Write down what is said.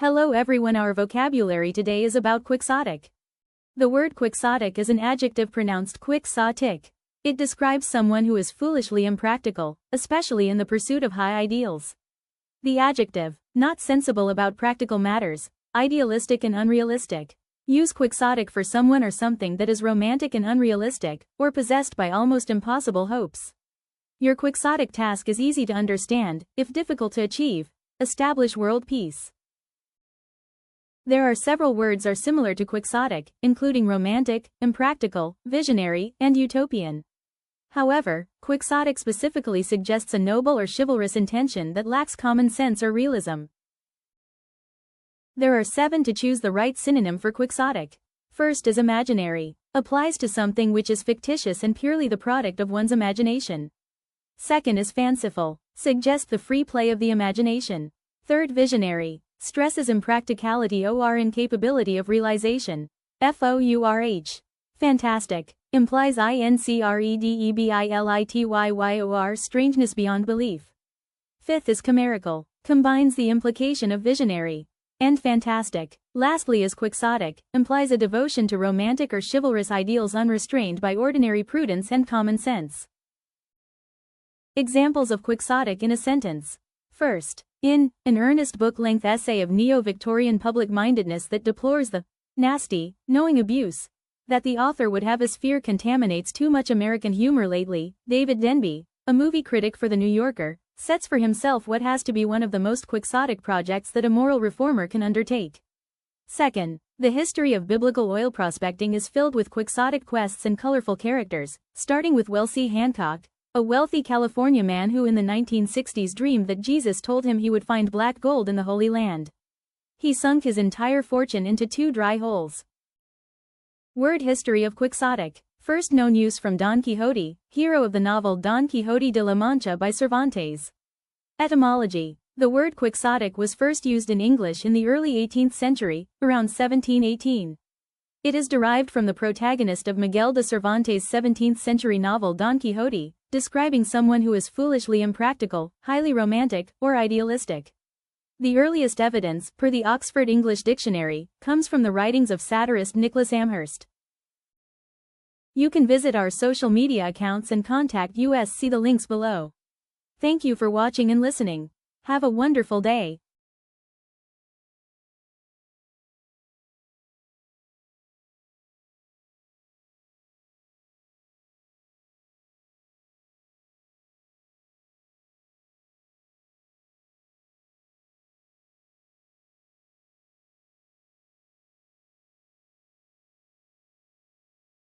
Hello everyone, our vocabulary today is about quixotic. The word quixotic is an adjective pronounced quixotic. It describes someone who is foolishly impractical, especially in the pursuit of high ideals. The adjective, not sensible about practical matters, idealistic and unrealistic. Use quixotic for someone or something that is romantic and unrealistic, or possessed by almost impossible hopes. Your quixotic task is easy to understand, if difficult to achieve. Establish world peace. There are several words are similar to quixotic, including romantic, impractical, visionary, and utopian. However, quixotic specifically suggests a noble or chivalrous intention that lacks common sense or realism. There are 7 to choose the right synonym for quixotic. First is imaginary. Applies to something which is fictitious and purely the product of one's imagination. Second is fanciful. Suggests the free play of the imagination. Third, visionary. Stresses impracticality or incapability of realization. FOURH. Fantastic. Implies incredibility strangeness beyond belief. Fifth is chimerical. Combines the implication of visionary and fantastic. Lastly is quixotic. Implies a devotion to romantic or chivalrous ideals unrestrained by ordinary prudence and common sense. Examples of quixotic in a sentence. First, in an earnest book-length essay of neo-Victorian public-mindedness that deplores the nasty, knowing abuse that the author would have us fear contaminates too much American humor lately, David Denby, a movie critic for The New Yorker, sets for himself what has to be one of the most quixotic projects that a moral reformer can undertake. Second, the history of biblical oil prospecting is filled with quixotic quests and colorful characters, starting with Wesley Hancock, a wealthy California man who in the 1960s dreamed that Jesus told him he would find black gold in the Holy Land. He sunk his entire fortune into 2 dry holes. Word history of quixotic. First known use from Don Quixote, hero of the novel Don Quixote de la Mancha by Cervantes. Etymology. The word quixotic was first used in English in the early 18th century, around 1718. It is derived from the protagonist of Miguel de Cervantes' 17th-century novel Don Quixote, describing someone who is foolishly impractical, highly romantic, or idealistic. The earliest evidence, per the Oxford English Dictionary, comes from the writings of satirist Nicholas Amherst. You can visit our social media accounts and contact us. See the links below. Thank you for watching and listening. Have a wonderful day.